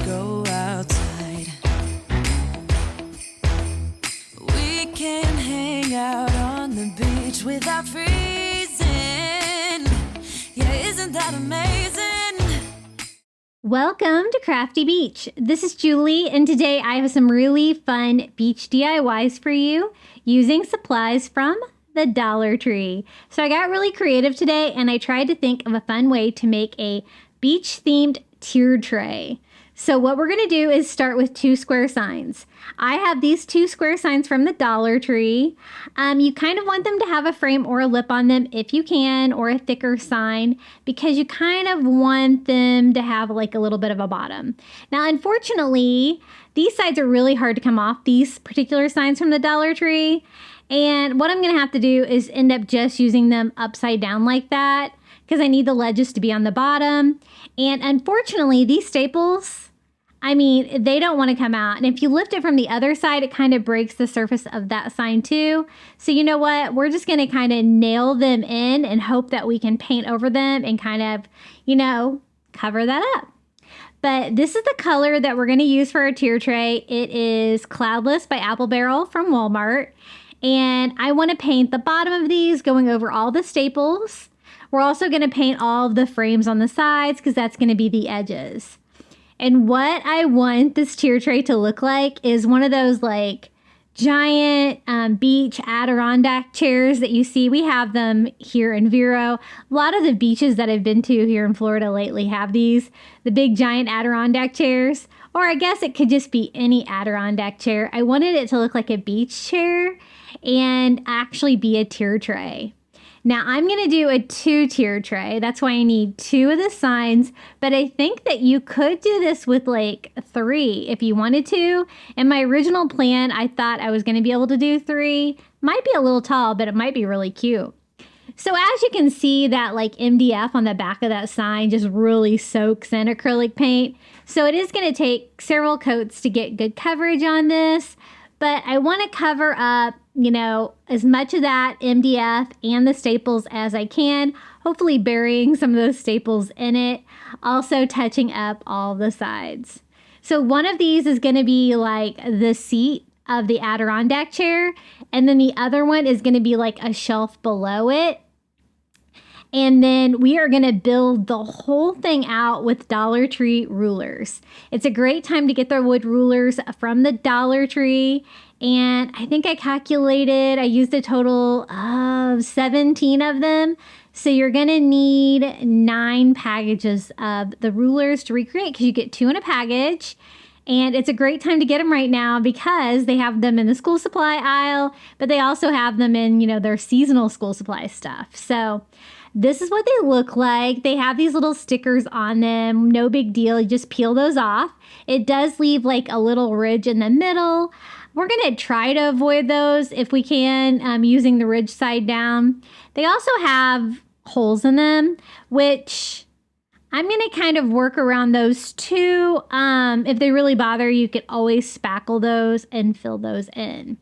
go outside. We can hang out on the beach without freezing. Yeah, isn't that amazing? Welcome to Crafty Beach. This is Julie, and today I have some really fun beach DIYs for you using supplies from the Dollar Tree. So I got really creative today, and I tried to think of a fun way to make a beach-themed tier tray. So what we're going to do is start with 2 square signs. I have these 2 square signs from the Dollar Tree. You kind of want them to have a frame or a lip on them if you can, or a thicker sign, because you kind of want them to have like a little bit of a bottom. Now, unfortunately, these sides are really hard to come off, these particular signs from the Dollar Tree. And what I'm going to have to do is end up just using them upside down like that, because I need the ledges to be on the bottom. And unfortunately, these staples, they don't want to come out. And if you lift it from the other side, it kind of breaks the surface of that sign too. So you know what? We're just going to kind of nail them in and hope that we can paint over them and kind of, cover that up. But this is the color that we're going to use for our tier tray. It is Cloudless by Apple Barrel from Walmart. And I want to paint the bottom of these, going over all the staples. We're also going to paint all of the frames on the sides because that's going to be the edges. And what I want this tier tray to look like is one of those like giant beach Adirondack chairs that you see. We have them here in Vero. A lot of the beaches that I've been to here in Florida lately have these, the big giant Adirondack chairs. Or I guess it could just be any Adirondack chair. I wanted it to look like a beach chair and actually be a tier tray. Now I'm going to do a 2-tier tray. That's why I need 2 of the signs, but I think that you could do this with like 3 if you wanted to. In my original plan, I thought I was going to be able to do 3. Might be a little tall, but it might be really cute. So as you can see, that like MDF on the back of that sign just really soaks in acrylic paint. So it is going to take several coats to get good coverage on this, but I want to cover up as much of that MDF and the staples as I can, hopefully burying some of those staples in it, also touching up all the sides. So one of these is going to be like the seat of the Adirondack chair, and then the other one is going to be like a shelf below it. And then we are going to build the whole thing out with Dollar Tree rulers. It's a great time to get the wood rulers from the Dollar Tree. And I think I calculated, I used a total of 17 of them. So you're going to need 9 packages of the rulers to recreate, because you get 2 in a package. And it's a great time to get them right now because they have them in the school supply aisle, but they also have them in, their seasonal school supply stuff. So this is what they look like. They have these little stickers on them. No big deal. You just peel those off. It does leave like a little ridge in the middle. We're going to try to avoid those if we can, using the ridge side down. They also have holes in them, which I'm going to kind of work around those too. If they really bother you, could always spackle those and fill those in.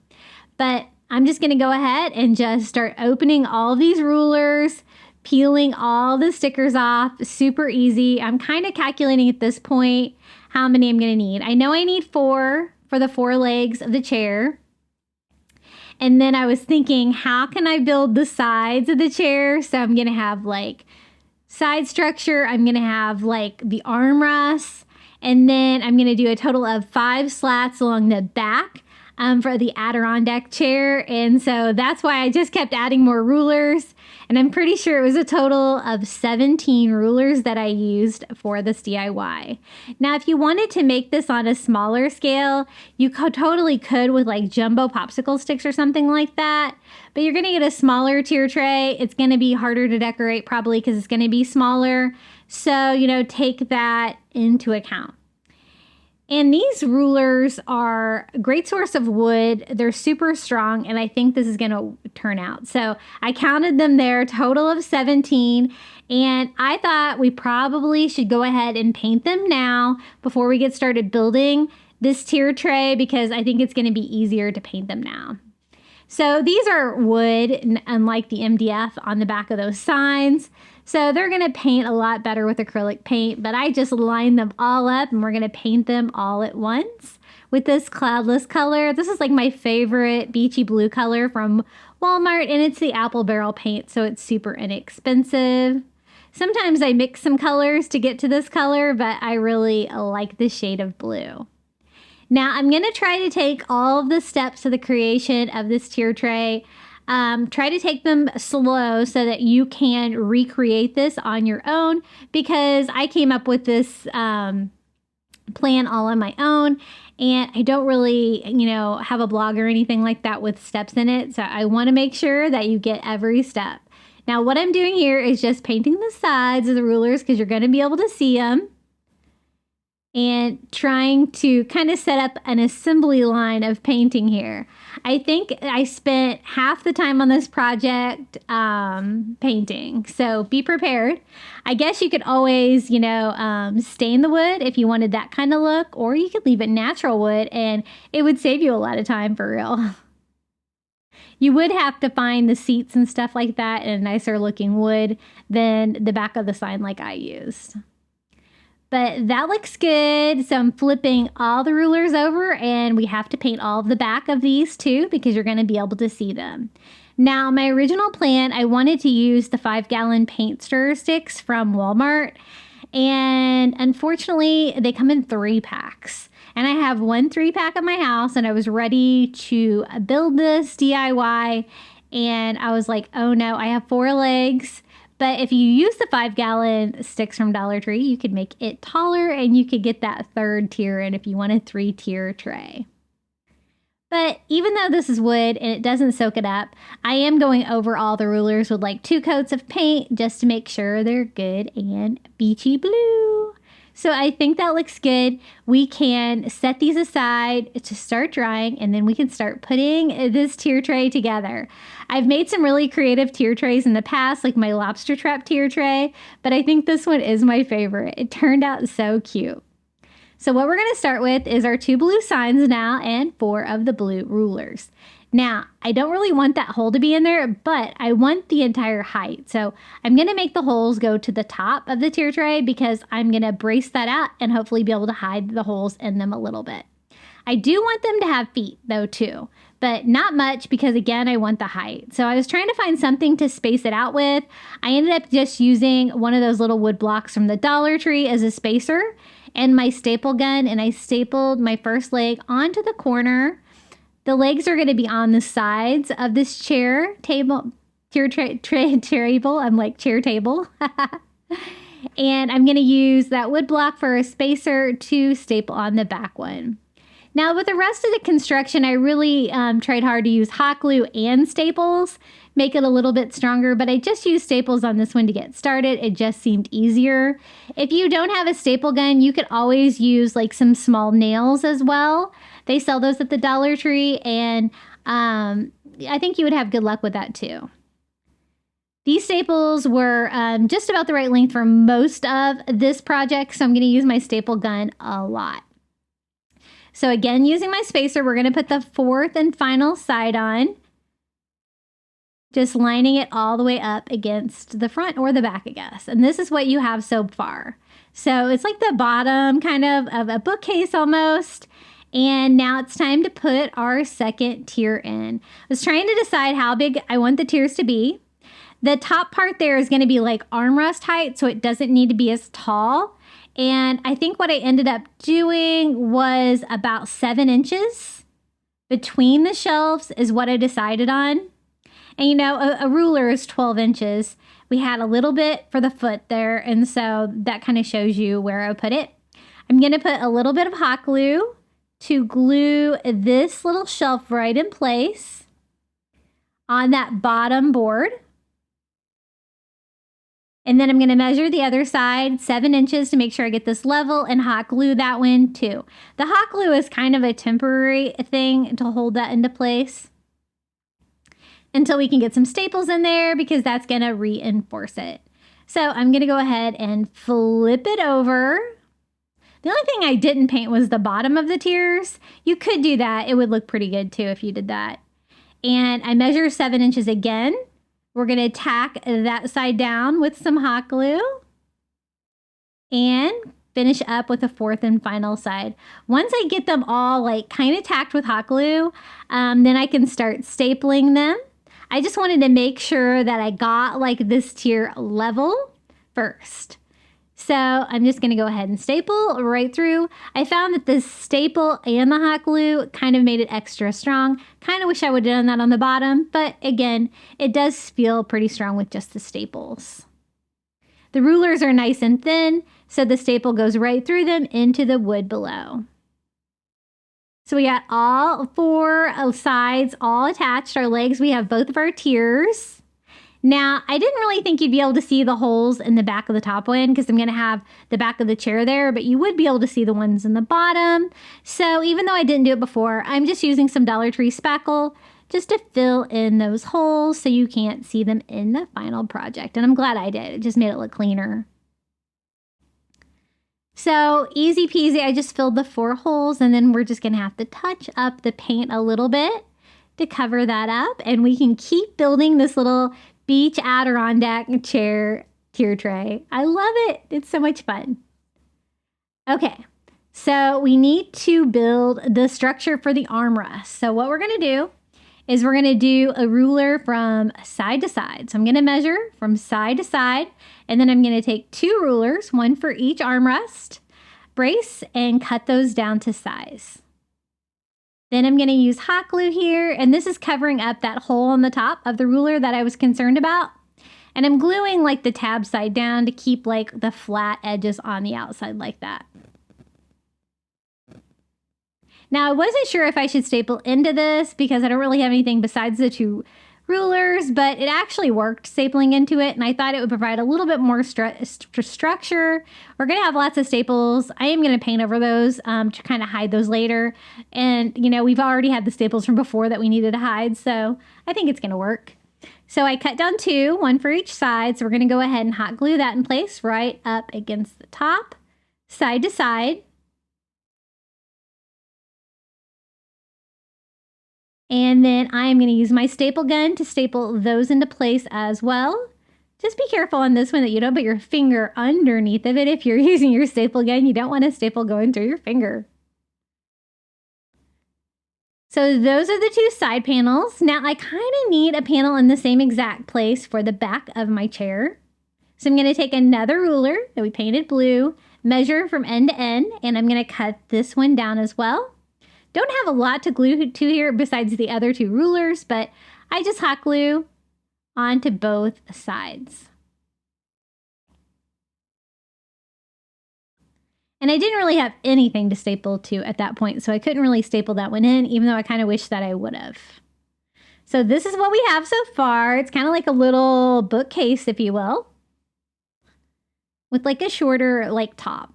But I'm just going to go ahead and just start opening all these rulers, peeling all the stickers off. Super easy. I'm kind of calculating at this point how many I'm going to need. I know I need 4 for the 4 legs of the chair. And then I was thinking, how can I build the sides of the chair? So I'm going to have like side structure. I'm going to have like the armrests. And then I'm going to do a total of 5 slats along the back for the Adirondack chair. And so that's why I just kept adding more rulers. And I'm pretty sure it was a total of 17 rulers that I used for this DIY. Now, if you wanted to make this on a smaller scale, you totally could with like jumbo popsicle sticks or something like that. But you're going to get a smaller tier tray. It's going to be harder to decorate probably because it's going to be smaller. So, take that into account. And these rulers are a great source of wood. They're super strong, and I think this is going to turn out. So I counted them there, total of 17, and I thought we probably should go ahead and paint them now before we get started building this tier tray, because I think it's going to be easier to paint them now. So these are wood, unlike the MDF on the back of those signs. So they're going to paint a lot better with acrylic paint, but I just lined them all up and we're going to paint them all at once with this cloudless color. This is like my favorite beachy blue color from Walmart, and it's the apple barrel paint, so it's super inexpensive. Sometimes I mix some colors to get to this color, but I really like this shade of blue. Now I'm going to try to take all of the steps of the creation of this tier tray. Try to take them slow so that you can recreate this on your own, because I came up with this plan all on my own, and I don't really, have a blog or anything like that with steps in it. So I want to make sure that you get every step. Now what I'm doing here is just painting the sides of the rulers because you're going to be able to see them, and trying to kind of set up an assembly line of painting here. I think I spent half the time on this project painting, so be prepared. I guess you could always, stain the wood if you wanted that kind of look, or you could leave it natural wood and it would save you a lot of time for real. You would have to find the seats and stuff like that in a nicer looking wood than the back of the sign like I used. But that looks good. So I'm flipping all the rulers over, and we have to paint all of the back of these too because you're going to be able to see them. Now, my original plan, I wanted to use the 5-gallon paint stirrer sticks from Walmart. And unfortunately, they come in 3 packs. And I have 1 3-pack at my house, and I was ready to build this DIY. And I was like, oh no, I have 4 legs. But if you use the 5-gallon sticks from Dollar Tree, you could make it taller and you could get that 3rd tier in if you want a 3-tier tray. But even though this is wood and it doesn't soak it up, I am going over all the rulers with like 2 coats of paint just to make sure they're good and beachy blue. So I think that looks good. We can set these aside to start drying, and then we can start putting this tier tray together. I've made some really creative tier trays in the past, like my lobster trap tier tray, but I think this one is my favorite. It turned out so cute. So what we're going to start with is our 2 blue signs now and 4 of the blue rulers. Now, I don't really want that hole to be in there, but I want the entire height. So I'm going to make the holes go to the top of the tier tray because I'm going to brace that out and hopefully be able to hide the holes in them a little bit. I do want them to have feet though too, but not much because again, I want the height. So I was trying to find something to space it out with. I ended up just using one of those little wood blocks from the Dollar Tree as a spacer and my staple gun, and I stapled my first leg onto the corner. The legs are going to be on the sides of this chair table, table. I'm like chair table. And I'm going to use that wood block for a spacer to staple on the back one. Now with the rest of the construction, I really tried hard to use hot glue and staples, make it a little bit stronger, but I just used staples on this one to get started. It just seemed easier. If you don't have a staple gun, you could always use like some small nails as well. They sell those at the Dollar Tree, and I think you would have good luck with that too. These staples were just about the right length for most of this project, so I'm going to use my staple gun a lot. So again, using my spacer, we're going to put the 4th and final side on, just lining it all the way up against the front or the back, I guess. And this is what you have so far. So it's like the bottom kind of a bookcase almost. And now it's time to put our 2nd tier in. I was trying to decide how big I want the tiers to be. The top part there is going to be like armrest height, so it doesn't need to be as tall. And I think what I ended up doing was about 7 inches between the shelves is what I decided on. And a ruler is 12 inches. We had a little bit for the foot there, and so that kind of shows you where I put it. I'm going to put a little bit of hot glue to glue this little shelf right in place on that bottom board. And then I'm going to measure the other side 7 inches to make sure I get this level and hot glue that one too. The hot glue is kind of a temporary thing to hold that into place until we can get some staples in there because that's going to reinforce it. So I'm going to go ahead and flip it over. The only thing I didn't paint was the bottom of the tiers. You could do that. It would look pretty good too if you did that. And I measure 7 inches again. We're going to tack that side down with some hot glue and finish up with the 4th and final side. Once I get them all like kind of tacked with hot glue, then I can start stapling them. I just wanted to make sure that I got like this tier level first. So I'm just going to go ahead and staple right through. I found that this staple and the hot glue kind of made it extra strong. Kind of wish I would have done that on the bottom, but again, it does feel pretty strong with just the staples. The rulers are nice and thin, so the staple goes right through them into the wood below. So we got all 4 sides all attached. Our legs, we have both of our tiers. Now, I didn't really think you'd be able to see the holes in the back of the top one because I'm going to have the back of the chair there, but you would be able to see the ones in the bottom. So even though I didn't do it before, I'm just using some Dollar Tree spackle just to fill in those holes so you can't see them in the final project. And I'm glad I did. It just made it look cleaner. So easy peasy, I just filled the 4 holes, and then we're just going to have to touch up the paint a little bit to cover that up, and we can keep building this little beach Adirondack chair tier tray. I love it. It's so much fun. Okay, so we need to build the structure for the armrest. So what we're going to do is we're going to do a ruler from side to side. So I'm going to measure from side to side, and then I'm going to take 2 rulers, one for each armrest, brace, and cut those down to size. Then I'm going to use hot glue here, and this is covering up that hole on the top of the ruler that I was concerned about. And I'm gluing like the tab side down to keep like the flat edges on the outside like that. Now, I wasn't sure if I should staple into this because I don't really have anything besides the 2 rulers, but it actually worked stapling into it, and I thought it would provide a little bit more structure. We're going to have lots of staples. I am going to paint over those to kind of hide those later. And, you know, we've already had the staples from before that we needed to hide, so I think it's going to work. So I cut down 2, one for each side. So we're going to go ahead and hot glue that in place right up against the top, side to side. And then I'm going to use my staple gun to staple those into place as well. Just be careful on this one that you don't put your finger underneath of it. If you're using your staple gun, you don't want a staple going through your finger. So those are the 2 side panels. Now I kind of need a panel in the same exact place for the back of my chair. So I'm going to take another ruler that we painted blue, measure from end to end, and I'm going to cut this one down as well. Don't have a lot to glue to here besides the other 2 rulers, but I just hot glue onto both sides. And I didn't really have anything to staple to at that point, so I couldn't really staple that one in, even though I kind of wish that I would have. So this is what we have so far. It's kind of like a little bookcase, if you will, with like a shorter like top.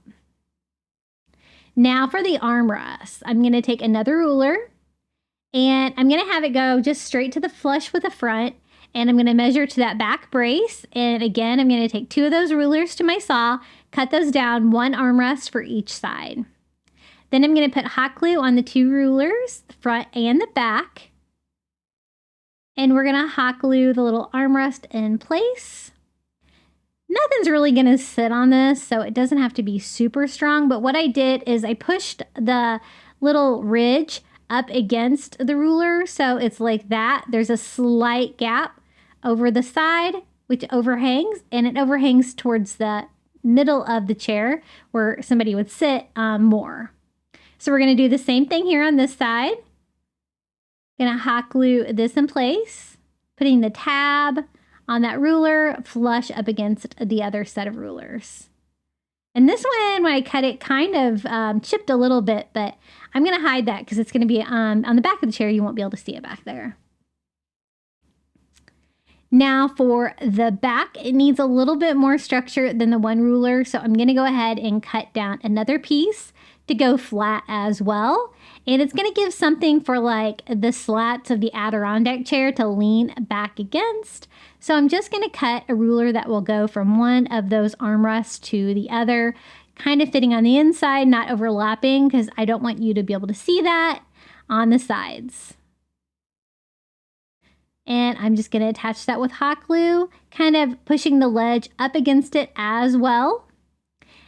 Now for the armrest, I'm going to take another ruler and I'm going to have it go just straight to the flush with the front, and I'm going to measure to that back brace. And again, I'm going to take 2 of those rulers to my saw, cut those down, 1 armrest for each side. Then I'm going to put hot glue on the 2 rulers, the front and the back. And we're going to hot glue the little armrest in place. Nothing's really going to sit on this, so it doesn't have to be super strong. But what I did is I pushed the little ridge up against the ruler, so it's like that. There's a slight gap over the side, which overhangs, and it overhangs towards the middle of the chair where somebody would sit more. So we're going to do the same thing here on this side. Going to hot glue this in place, putting the tab on that ruler flush up against the other set of rulers. And this one, when I cut it, kind of chipped a little bit, but I'm going to hide that because it's going to be on the back of the chair. You won't be able to see it back there. Now for the back, it needs a little bit more structure than the 1 ruler. So I'm going to go ahead and cut down another piece to go flat as well. And it's going to give something for like the slats of the Adirondack chair to lean back against. So I'm just going to cut a ruler that will go from one of those armrests to the other, kind of fitting on the inside, not overlapping, because I don't want you to be able to see that on the sides. And I'm just going to attach that with hot glue, kind of pushing the ledge up against it as well.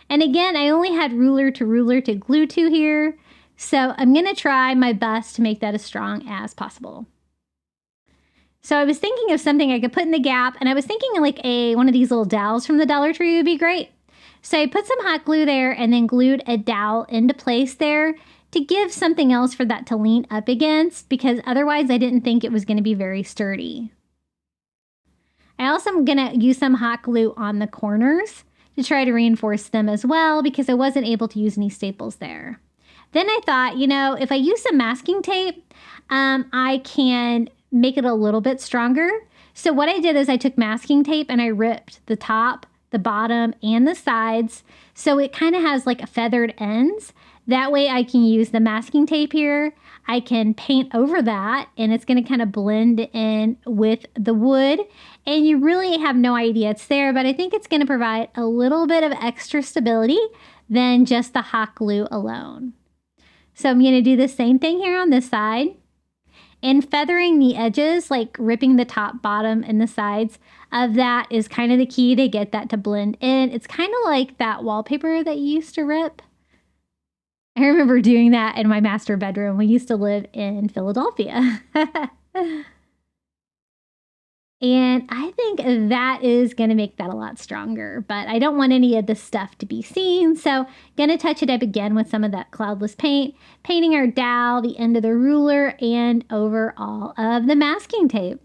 And again, I only had ruler to glue to here. So I'm going to try my best to make that as strong as possible. So I was thinking of something I could put in the gap, and I was thinking like one of these little dowels from the Dollar Tree would be great. So I put some hot glue there and then glued a dowel into place there to give something else for that to lean up against, because otherwise I didn't think it was going to be very sturdy. I also am going to use some hot glue on the corners to try to reinforce them as well, because I wasn't able to use any staples there. Then I thought, if I use some masking tape, I can make it a little bit stronger. So what I did is I took masking tape and I ripped the top, the bottom, and the sides, so it kind of has like a feathered ends. That way I can use the masking tape here. I can paint over that, and it's going to kind of blend in with the wood. And you really have no idea it's there, but I think it's going to provide a little bit of extra stability than just the hot glue alone. So I'm going to do the same thing here on this side. And feathering the edges, like ripping the top, bottom, and the sides of that is kind of the key to get that to blend in. It's kind of like that wallpaper that you used to rip. I remember doing that in my master bedroom. We used to live in Philadelphia. And I think that is going to make that a lot stronger, but I don't want any of this stuff to be seen. So going to touch it up again with some of that cloudless paint, painting our dowel, the end of the ruler, and over all of the masking tape.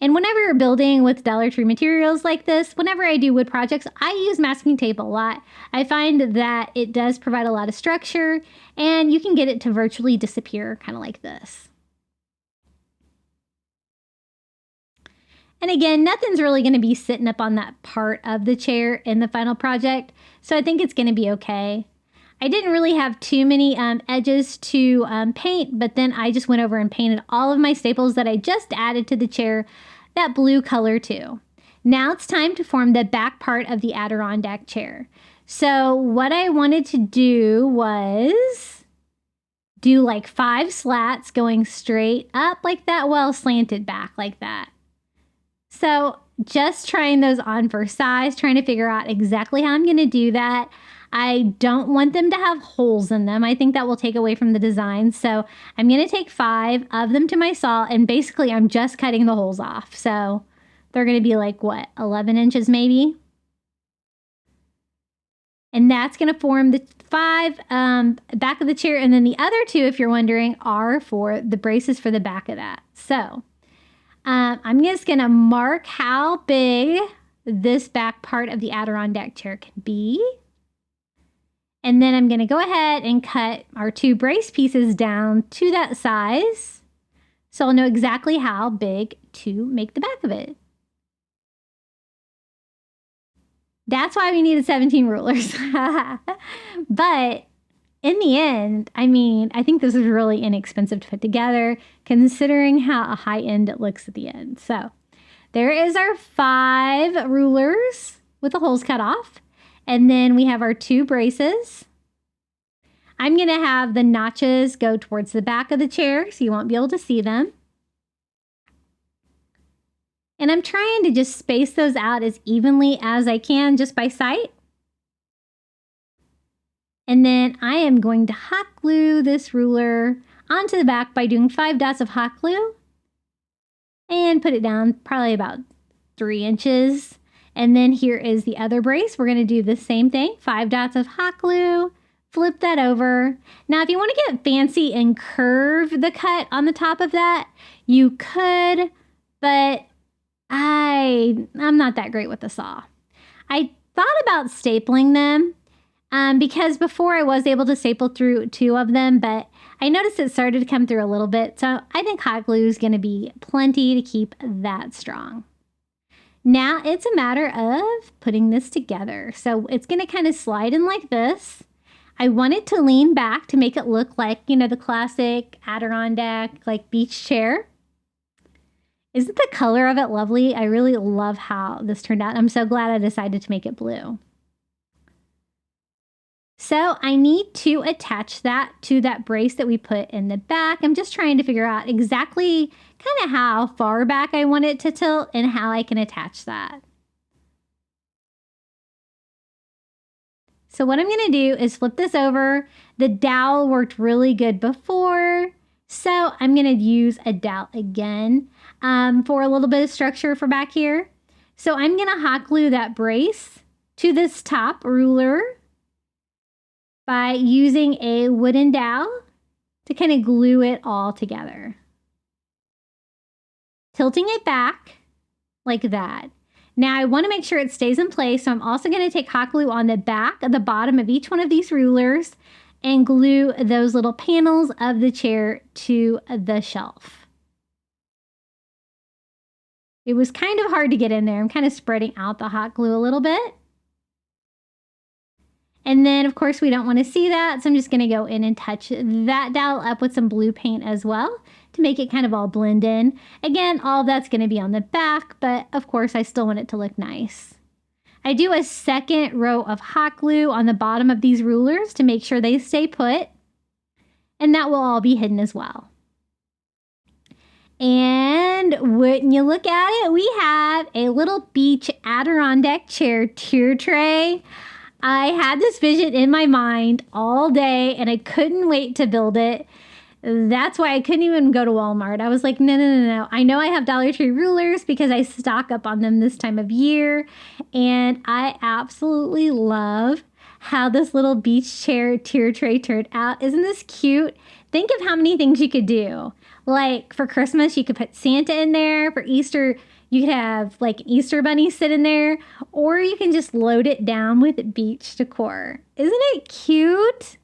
And whenever you're building with Dollar Tree materials like this, whenever I do wood projects, I use masking tape a lot. I find that it does provide a lot of structure, and you can get it to virtually disappear, kind of like this. And again, nothing's really going to be sitting up on that part of the chair in the final project, so I think it's going to be okay. I didn't really have too many edges to paint, but then I just went over and painted all of my staples that I just added to the chair that blue color too. Now it's time to form the back part of the Adirondack chair. So what I wanted to do was do like 5 slats going straight up like that, well, slanted back like that. So just trying those on for size, trying to figure out exactly how I'm going to do that. I don't want them to have holes in them. I think that will take away from the design. So I'm going to take 5 of them to my saw, and basically I'm just cutting the holes off. So they're going to be like, what, 11 inches maybe? And that's going to form the 5 back of the chair. And then the other 2, if you're wondering, are for the braces for the back of that. So I'm just going to mark how big this back part of the Adirondack chair can be. And then I'm going to go ahead and cut our 2 brace pieces down to that size, so I'll know exactly how big to make the back of it. That's why we needed 17 rulers. But in the end, I think this is really inexpensive to put together, considering how high end it looks at the end. So there is our 5 rulers with the holes cut off. And then we have our 2 braces. I'm going to have the notches go towards the back of the chair, so you won't be able to see them. And I'm trying to just space those out as evenly as I can just by sight. And then I am going to hot glue this ruler onto the back by doing 5 dots of hot glue. And put it down probably about 3 inches. And then here is the other brace. We're going to do the same thing. 5 dots of hot glue. Flip that over. Now, if you want to get fancy and curve the cut on the top of that, you could, but I'm not that great with the saw. I thought about stapling them because before I was able to staple through 2 of them, but I noticed it started to come through a little bit. So I think hot glue is going to be plenty to keep that strong. Now it's a matter of putting this together. So it's going to kind of slide in like this. I want it to lean back to make it look like, the classic Adirondack, like beach chair. Isn't the color of it lovely? I really love how this turned out. I'm so glad I decided to make it blue. So I need to attach that to that brace that we put in the back. I'm just trying to figure out exactly kind of how far back I want it to tilt and how I can attach that. So what I'm going to do is flip this over. The dowel worked really good before, so I'm going to use a dowel again for a little bit of structure for back here. So I'm going to hot glue that brace to this top ruler by using a wooden dowel to kind of glue it all together. Tilting it back like that. Now I want to make sure it stays in place, so I'm also going to take hot glue on the back of the bottom of each one of these rulers and glue those little panels of the chair to the shelf. It was kind of hard to get in there. I'm kind of spreading out the hot glue a little bit. And then, of course, we don't want to see that, so I'm just going to go in and touch that dowel up with some blue paint as well to make it kind of all blend in. Again, all that's going to be on the back, but of course, I still want it to look nice. I do a second row of hot glue on the bottom of these rulers to make sure they stay put, and that will all be hidden as well. And when you look at it, we have a little beach Adirondack chair tier tray. I had this vision in my mind all day and I couldn't wait to build it. That's why I couldn't even go to Walmart. I was like, no. I know I have Dollar Tree rulers because I stock up on them this time of year. And I absolutely love how this little beach chair tier tray turned out. Isn't this cute? Think of how many things you could do. Like for Christmas, you could put Santa in there. For Easter, you could have like an Easter bunny sit in there, or you can just load it down with beach decor. Isn't it cute?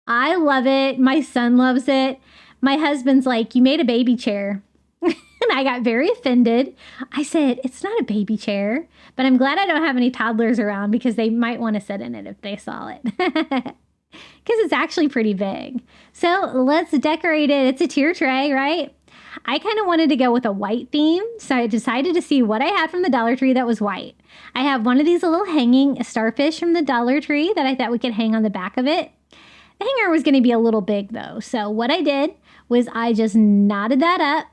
I love it. My son loves it. My husband's like, you made a baby chair. And I got very offended. I said, it's not a baby chair, but I'm glad I don't have any toddlers around because they might want to sit in it if they saw it. Because it's actually pretty big. So let's decorate it. It's a tier tray, right? I kind of wanted to go with a white theme, so I decided to see what I had from the Dollar Tree that was white. I have one of these little hanging starfish from the Dollar Tree that I thought we could hang on the back of it. The hanger was going to be a little big though, so what I did was I just knotted that up,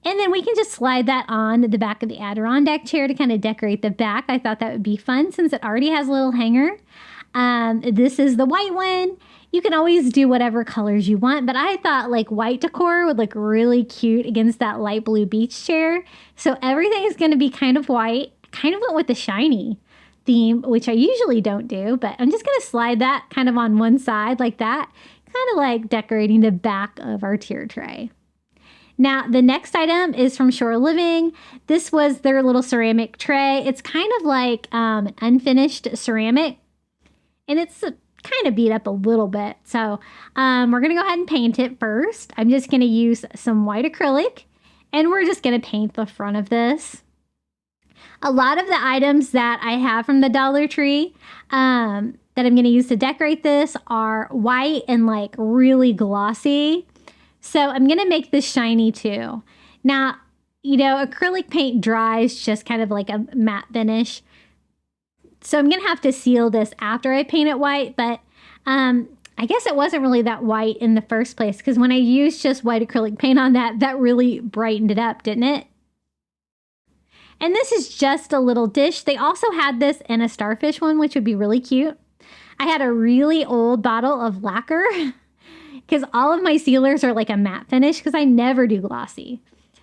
and then we can just slide that on the back of the Adirondack chair to kind of decorate the back. I thought that would be fun since it already has a little hanger. This is the white one. You can always do whatever colors you want, but I thought like white decor would look really cute against that light blue beach chair. So everything is going to be kind of white. I kind of went with the shiny theme, which I usually don't do, but I'm just going to slide that kind of on one side like that, kind of like decorating the back of our tier tray. Now, the next item is from Shore Living. This was their little ceramic tray. It's kind of like unfinished ceramic, and it's kind of beat up a little bit. So we're going to go ahead and paint it first. I'm just going to use some white acrylic, and we're just going to paint the front of this. A lot of the items that I have from the Dollar Tree that I'm going to use to decorate this are white and like really glossy. So I'm going to make this shiny too. Now, you know, acrylic paint dries just kind of like a matte finish. So I'm going to have to seal this after I paint it white, but I guess it wasn't really that white in the first place because when I used just white acrylic paint on that, that really brightened it up, didn't it? And this is just a little dish. They also had this in a starfish one, which would be really cute. I had a really old bottle of lacquer because all of my sealers are like a matte finish because I never do glossy.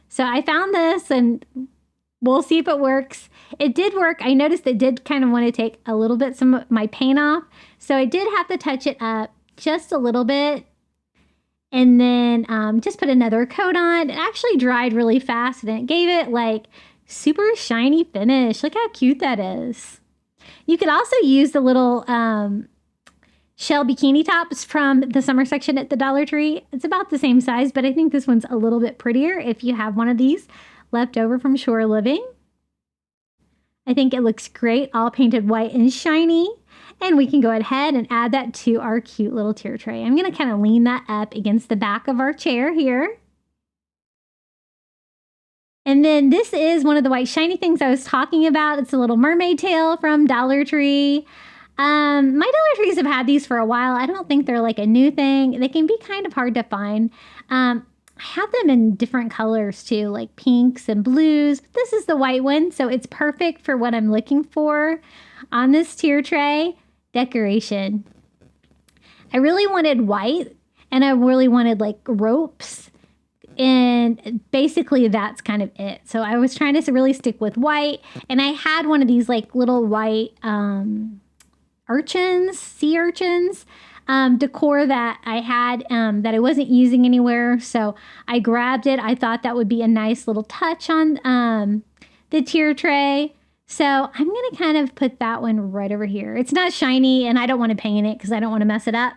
So I found this and we'll see if it works. It did work. I noticed it did kind of want to take a little bit some of my paint off. So I did have to touch it up just a little bit. And then just put another coat on. It actually dried really fast and it gave it like super shiny finish. Look how cute that is. You could also use the little shell bikini tops from the summer section at the Dollar Tree. It's about the same size, but I think this one's a little bit prettier if you have one of these left over from Shore Living. I think it looks great, all painted white and shiny. And we can go ahead and add that to our cute little tier tray. I'm going to kind of lean that up against the back of our chair here. And then this is one of the white shiny things I was talking about. It's a little mermaid tail from Dollar Tree. My Dollar Trees have had these for a while. I don't think they're like a new thing. They can be kind of hard to find. I have them in different colors too, like pinks and blues. This is the white one, so it's perfect for what I'm looking for on this tier tray decoration. I really wanted white, and I really wanted like ropes, and basically that's kind of it. So I was trying to really stick with white, and I had one of these like little white sea urchins, decor that I had that I wasn't using anywhere. So I grabbed it. I thought that would be a nice little touch on the tier tray. So I'm going to kind of put that one right over here. It's not shiny, and I don't want to paint it because I don't want to mess it up,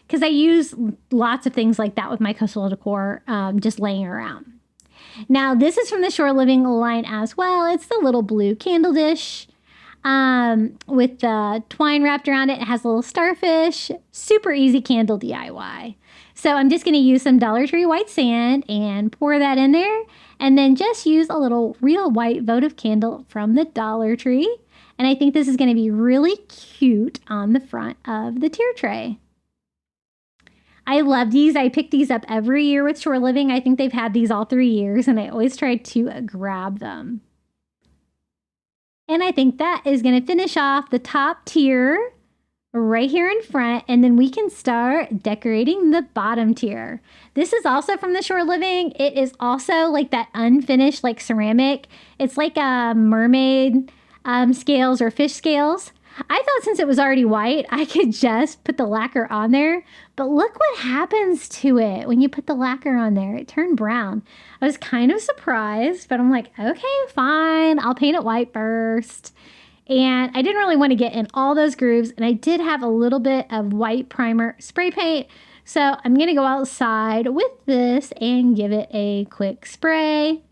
because I use lots of things like that with my coastal decor just laying around. Now, this is from the Shore Living line as well. It's the little blue candle dish with the twine wrapped around it. It has a little starfish. Super easy candle DIY. So I'm just going to use some Dollar Tree white sand and pour that in there. And then just use a little real white votive candle from the Dollar Tree. And I think this is going to be really cute on the front of the tier tray. I love these. I pick these up every year with Shore Living. I think they've had these all 3 years, and I always try to grab them. And I think that is going to finish off the top tier right here in front, and then we can start decorating the bottom tier. This is also from the Shore Living. It is also like that unfinished like ceramic. It's like a mermaid scales or fish scales. I thought since it was already white, I could just put the lacquer on there. But look what happens to it when you put the lacquer on there. It turned brown. I was kind of surprised, but I'm like, okay, fine. I'll paint it white first. And I didn't really want to get in all those grooves. And I did have a little bit of white primer spray paint. So I'm going to go outside with this and give it a quick spray.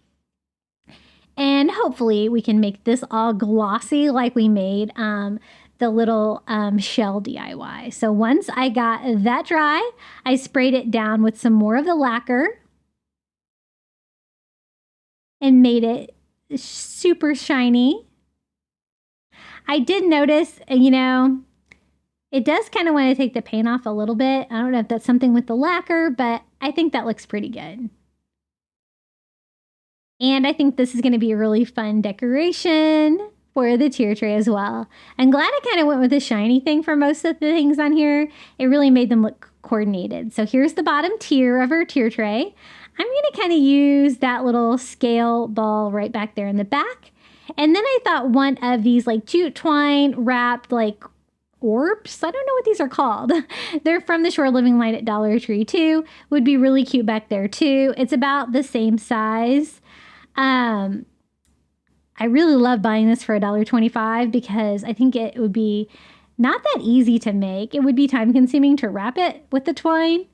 And hopefully we can make this all glossy like we made the little shell DIY. So once I got that dry, I sprayed it down with some more of the lacquer and made it super shiny. I did notice, it does kind of want to take the paint off a little bit. I don't know if that's something with the lacquer, but I think that looks pretty good. And I think this is going to be a really fun decoration for the tier tray as well. I'm glad I kind of went with the shiny thing for most of the things on here. It really made them look coordinated. So here's the bottom tier of our tier tray. I'm going to kind of use that little scale ball right back there in the back. And then I thought one of these like jute twine wrapped like orbs, I don't know what these are called. They're from the Shore Living line at Dollar Tree too. Would be really cute back there too. It's about the same size. I really love buying this for $1.25 because I think it would be not that easy to make. It would be time consuming to wrap it with the twine,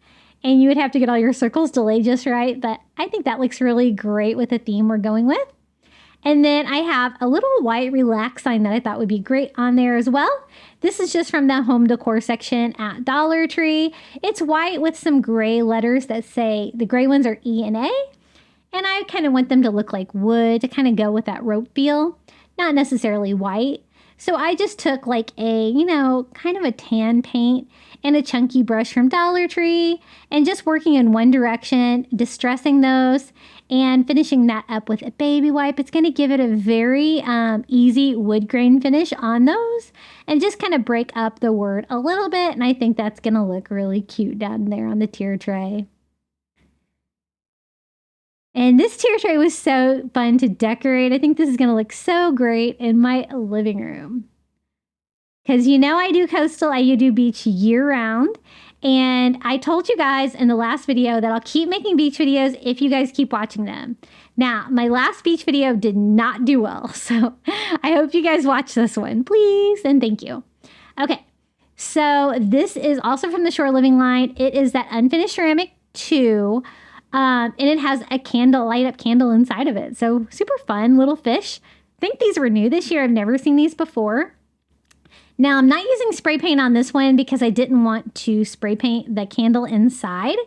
and you would have to get all your circles to lay just right. But I think that looks really great with the theme we're going with. And then I have a little white relax sign that I thought would be great on there as well. This is just from the home decor section at Dollar Tree. It's white with some gray letters that say, the gray ones are E and A. And I kind of want them to look like wood to kind of go with that rope feel, not necessarily white. So I just took like a, kind of a tan paint and a chunky brush from Dollar Tree and just working in one direction, distressing those and finishing that up with a baby wipe. It's going to give it a very easy wood grain finish on those and just kind of break up the word a little bit. And I think that's going to look really cute down there on the tier tray. And this tier tray was so fun to decorate. I think this is going to look so great in my living room. Because I do coastal, I do beach year round. And I told you guys in the last video that I'll keep making beach videos if you guys keep watching them. Now, my last beach video did not do well. So I hope you guys watch this one, please. And thank you. Okay, so this is also from the Shore Living line. It is that unfinished ceramic 2. And it has a light up candle inside of it. So super fun little fish. I think these were new this year. I've never seen these before. Now I'm not using spray paint on this one because I didn't want to spray paint the candle inside.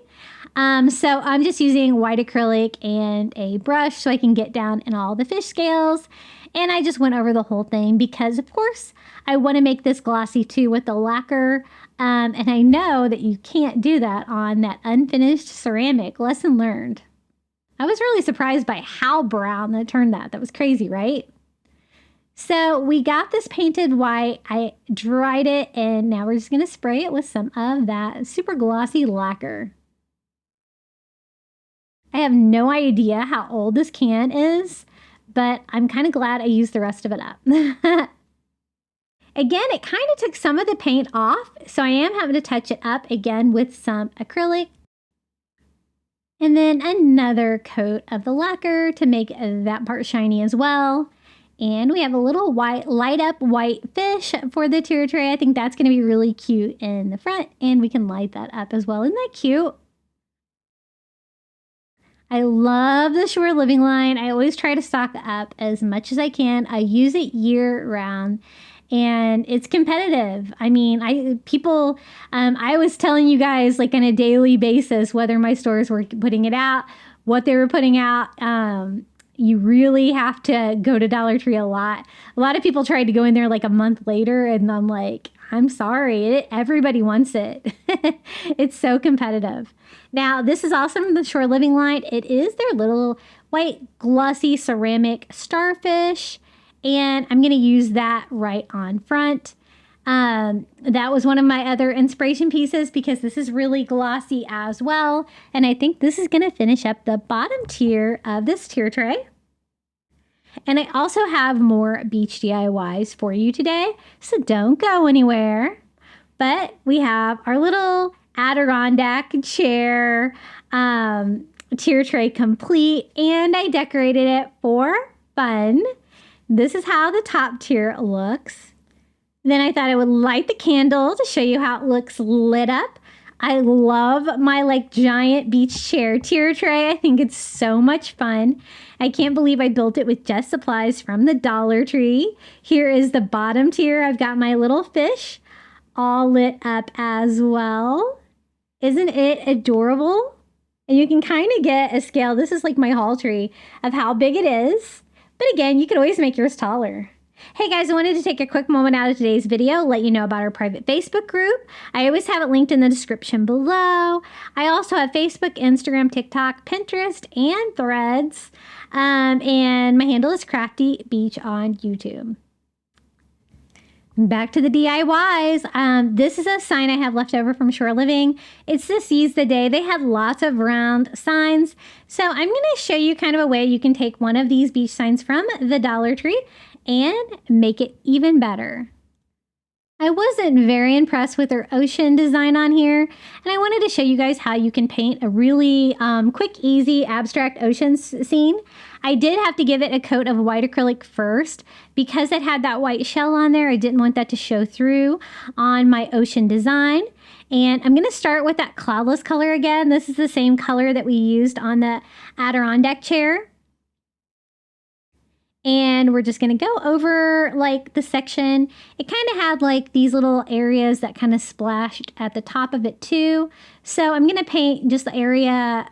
So I'm just using white acrylic and a brush so I can get down in all the fish scales. And I just went over the whole thing because, of course, I want to make this glossy too with the lacquer. And I know that you can't do that on that unfinished ceramic. Lesson learned. I was really surprised by how brown that turned that. That was crazy, right? So we got this painted white. I dried it, and now we're just going to spray it with some of that super glossy lacquer. I have no idea how old this can is, but I'm kind of glad I used the rest of it up. Again, it kind of took some of the paint off, so I am having to touch it up again with some acrylic. And then another coat of the lacquer to make that part shiny as well. And we have a little white, light up white fish for the tier tray. I think that's going to be really cute in the front, and we can light that up as well. Isn't that cute? I love the Shore Living line. I always try to stock up as much as I can. I use it year round, and it's competitive. I mean, I was telling you guys like on a daily basis whether my stores were putting it out, what they were putting out. You really have to go to Dollar Tree a lot. A lot of people tried to go in there like a month later, and I'm like, I'm sorry, everybody wants it. It's so competitive. Now, this is also from the Shore Living line. It is their little white glossy ceramic starfish, and I'm going to use that right on front. That was one of my other inspiration pieces because this is really glossy as well. And I think this is going to finish up the bottom tier of this tier tray. And I also have more beach DIYs for you today, so don't go anywhere. But we have our little Adirondack chair tier tray complete, and I decorated it for fun. This is how the top tier looks. Then I thought I would light the candle to show you how it looks lit up. I love my like giant beach chair tier tray. I think it's so much fun. I can't believe I built it with just supplies from the Dollar Tree. Here is the bottom tier. I've got my little fish all lit up as well. Isn't it adorable? And you can kind of get a scale. This is like my haul tree of how big it is. But again, you could always make yours taller. Hey guys, I wanted to take a quick moment out of today's video, let you know about our private Facebook group. I always have it linked in the description below. I also have Facebook, Instagram, TikTok, Pinterest, and Threads. And my handle is Crafty Beach on YouTube. Back to the DIYs. This is a sign I have left over from Shore Living. It's the Seize the Day. They had lots of round signs. So I'm going to show you kind of a way you can take one of these beach signs from the Dollar Tree and make it even better. I wasn't very impressed with their ocean design on here, and I wanted to show you guys how you can paint a really quick, easy, abstract ocean scene. I did have to give it a coat of white acrylic first because it had that white shell on there. I didn't want that to show through on my ocean design. And I'm going to start with that cloudless color again. This is the same color that we used on the Adirondack chair. And we're just going to go over like the section. It kind of had like these little areas that kind of splashed at the top of it too. So I'm going to paint just the area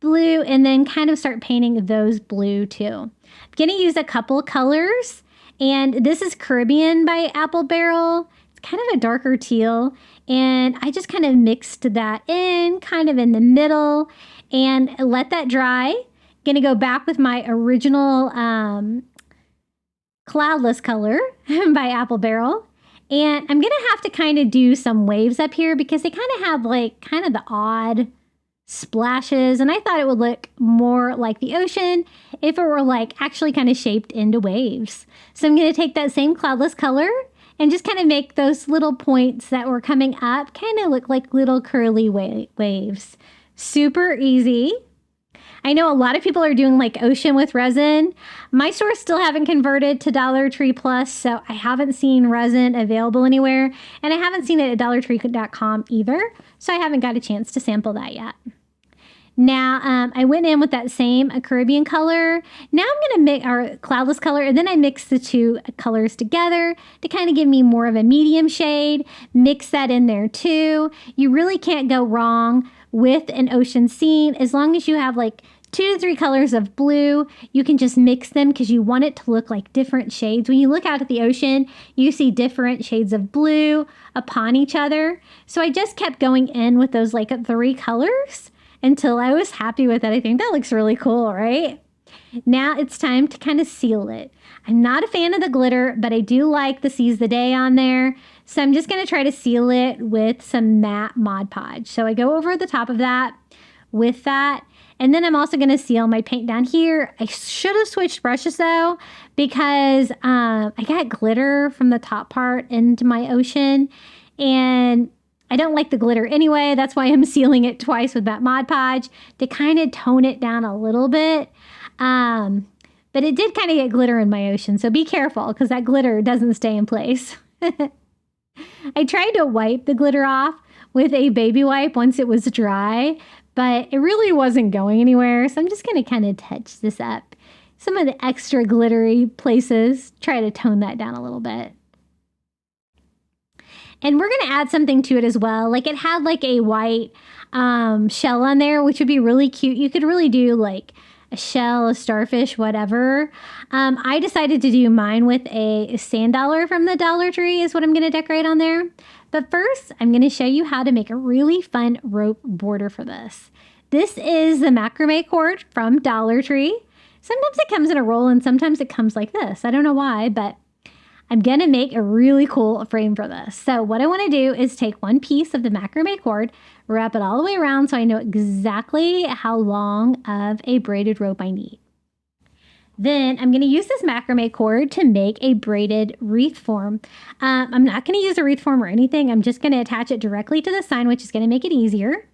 blue and then kind of start painting those blue too. I'm going to use a couple colors, and this is Caribbean by Apple Barrel. It's kind of a darker teal, and I just kind of mixed that in kind of in the middle and let that dry. Going to go back with my original cloudless color by Apple Barrel. And I'm going to have to kind of do some waves up here because they kind of have like kind of the odd splashes. And I thought it would look more like the ocean if it were like actually kind of shaped into waves. So I'm going to take that same cloudless color and just kind of make those little points that were coming up kind of look like little curly waves. Super easy. I know a lot of people are doing like ocean with resin. My stores still haven't converted to Dollar Tree Plus, so I haven't seen resin available anywhere. And I haven't seen it at dollartree.com either, so I haven't got a chance to sample that yet. Now, I went in with that same Caribbean color. Now I'm going to make our cloudless color, and then I mix the two colors together to kind of give me more of a medium shade. Mix that in there too. You really can't go wrong with an ocean scene. As long as you have like 2 to 3 colors of blue, you can just mix them because you want it to look like different shades. When you look out at the ocean, you see different shades of blue upon each other. So I just kept going in with those like 3 colors until I was happy with it. I think that looks really cool, right? Now it's time to kind of seal it. I'm not a fan of the glitter, but I do like the Seize the Day on there. So I'm just going to try to seal it with some matte Mod Podge. So I go over the top of that with that. And then I'm also going to seal my paint down here. I should have switched brushes though, because I got glitter from the top part into my ocean. And I don't like the glitter anyway. That's why I'm sealing it twice with that Mod Podge to kind of tone it down a little bit. But it did kind of get glitter in my ocean. So be careful because that glitter doesn't stay in place. I tried to wipe the glitter off with a baby wipe once it was dry, but it really wasn't going anywhere. So I'm just going to kind of touch this up. Some of the extra glittery places, try to tone that down a little bit. And we're going to add something to it as well. Like it had like a white shell on there, which would be really cute. You could really do like a shell, a starfish, whatever. I decided to do mine with a sand dollar from the Dollar Tree is what I'm going to decorate on there. But first, I'm going to show you how to make a really fun rope border for this. This is the macrame cord from Dollar Tree. Sometimes it comes in a roll and sometimes it comes like this. I don't know why, but I'm going to make a really cool frame for this. So what I want to do is take one piece of the macrame cord, wrap it all the way around so I know exactly how long of a braided rope I need. Then I'm going to use this macrame cord to make a braided wreath form. I'm not going to use a wreath form or anything. I'm just going to attach it directly to the sign, which is going to make it easier.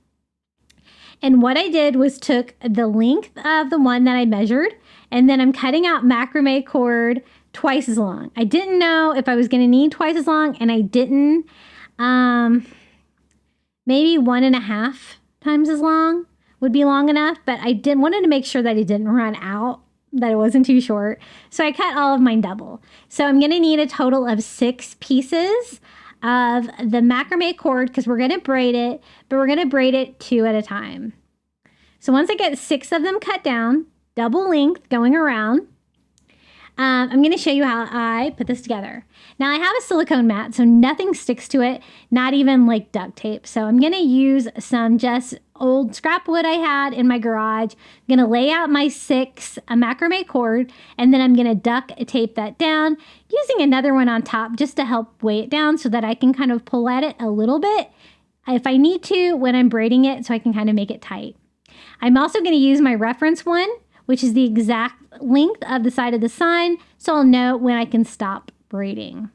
And what I did was took the length of the one that I measured, and then I'm cutting out macrame cord twice as long. I didn't know if I was going to need twice as long, and I didn't. Maybe 1.5 times as long would be long enough, but I wanted to make sure that it didn't run out, that it wasn't too short. So I cut all of mine double. So I'm going to need a total of 6 pieces of the macrame cord because we're going to braid it, but we're going to braid it 2 at a time. So once I get 6 of them cut down, double length going around, I'm going to show you how I put this together. Now I have a silicone mat, so nothing sticks to it, not even like duct tape. So I'm going to use some just old scrap wood I had in my garage. I'm going to lay out my 6 macrame cord, and then I'm going to duct tape that down using another one on top just to help weigh it down so that I can kind of pull at it a little bit if I need to when I'm braiding it so I can kind of make it tight. I'm also going to use my reference one, which is the exact length of the side of the sign, so I'll know when I can stop braiding.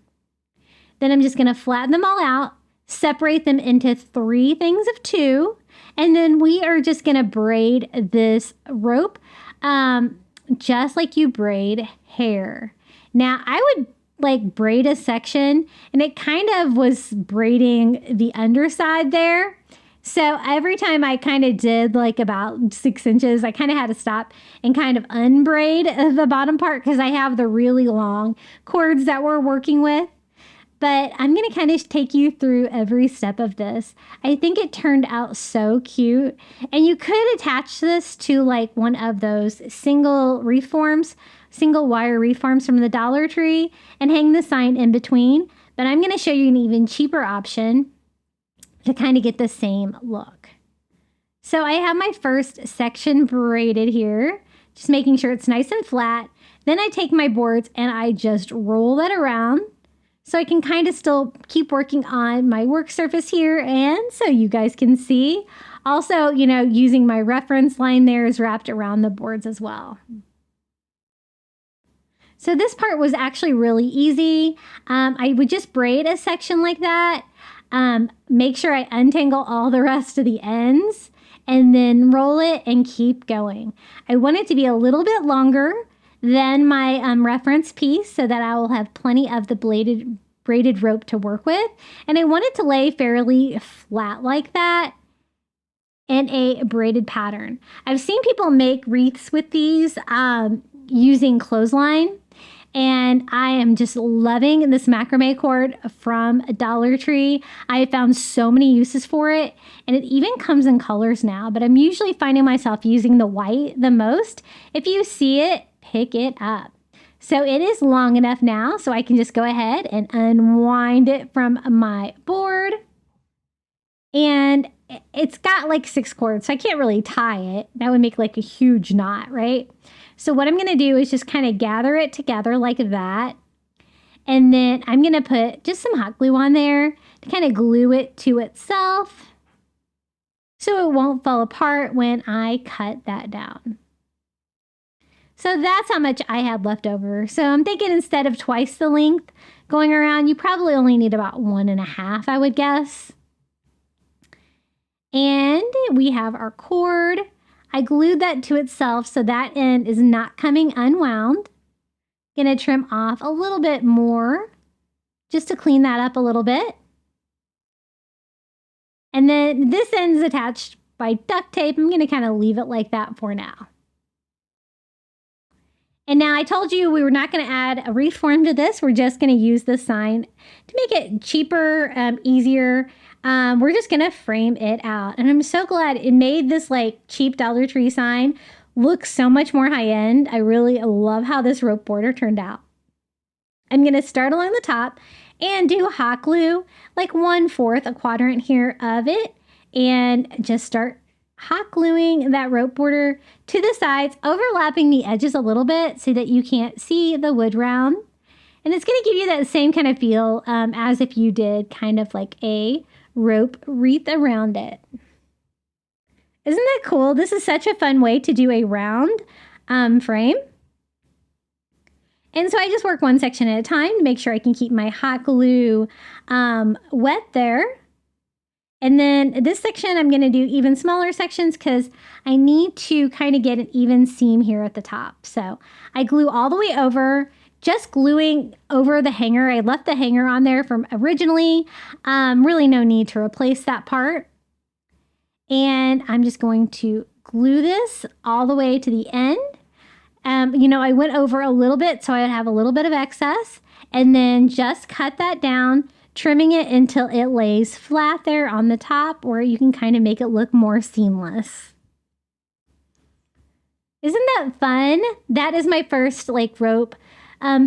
Then I'm just going to flatten them all out, separate them into 3 things of 2, and then we are just going to braid this rope just like you braid hair. Now, I would like braid a section, and it kind of was braiding the underside there. So every time I kind of did like about 6 inches, I kind of had to stop and kind of unbraid the bottom part because I have the really long cords that we're working with. But I'm going to kind of take you through every step of this. I think it turned out so cute. And you could attach this to like one of those single wire wreath forms from the Dollar Tree and hang the sign in between. But I'm going to show you an even cheaper option to kind of get the same look. So I have my first section braided here, just making sure it's nice and flat. Then I take my boards and I just roll that around so I can kind of still keep working on my work surface here, and so you guys can see. Also, you know, using my reference line there is wrapped around the boards as well. So this part was actually really easy. I would just braid a section like that. Make sure I untangle all the rest of the ends and then roll it and keep going. I want it to be a little bit longer than my reference piece so that I will have plenty of the braided rope to work with. And I want it to lay fairly flat like that in a braided pattern. I've seen people make wreaths with these using clothesline. And I am just loving this macrame cord from Dollar Tree. I have found so many uses for it, and it even comes in colors now, but I'm usually finding myself using the white the most. If you see it, pick it up. So it is long enough now, so I can just go ahead and unwind it from my board. And it's got like 6 cords, so I can't really tie it. That would make like a huge knot, right? So what I'm going to do is just kind of gather it together like that. And then I'm going to put just some hot glue on there to kind of glue it to itself so it won't fall apart when I cut that down. So that's how much I had left over. So I'm thinking instead of twice the length going around, you probably only need about 1.5, I would guess. And we have our cord. I glued that to itself so that end is not coming unwound. Gonna trim off a little bit more just to clean that up a little bit. And then this end is attached by duct tape. I'm gonna kind of leave it like that for now. And now I told you we were not going to add a wreath form to this. We're just going to use the sign to make it cheaper, easier. We're just going to frame it out. And I'm so glad it made this like cheap Dollar Tree sign look so much more high end. I really love how this rope border turned out. I'm going to start along the top and do hot glue like 1/4 a quadrant here of it, and just start hot gluing that rope border to the sides, overlapping the edges a little bit so that you can't see the wood round. And it's going to give you that same kind of feel as if you did kind of like a rope wreath around it. Isn't that cool? This is such a fun way to do a round frame. And so I just work one section at a time to make sure I can keep my hot glue wet there. And then this section, I'm going to do even smaller sections because I need to kind of get an even seam here at the top. So I glue all the way over, just gluing over the hanger. I left the hanger on there from originally. Really no need to replace that part. And I'm just going to glue this all the way to the end. You know, I went over a little bit so I would have a little bit of excess, and then just cut that down, trimming it until it lays flat there on the top where you can kind of make it look more seamless. Isn't that fun? That is my first like rope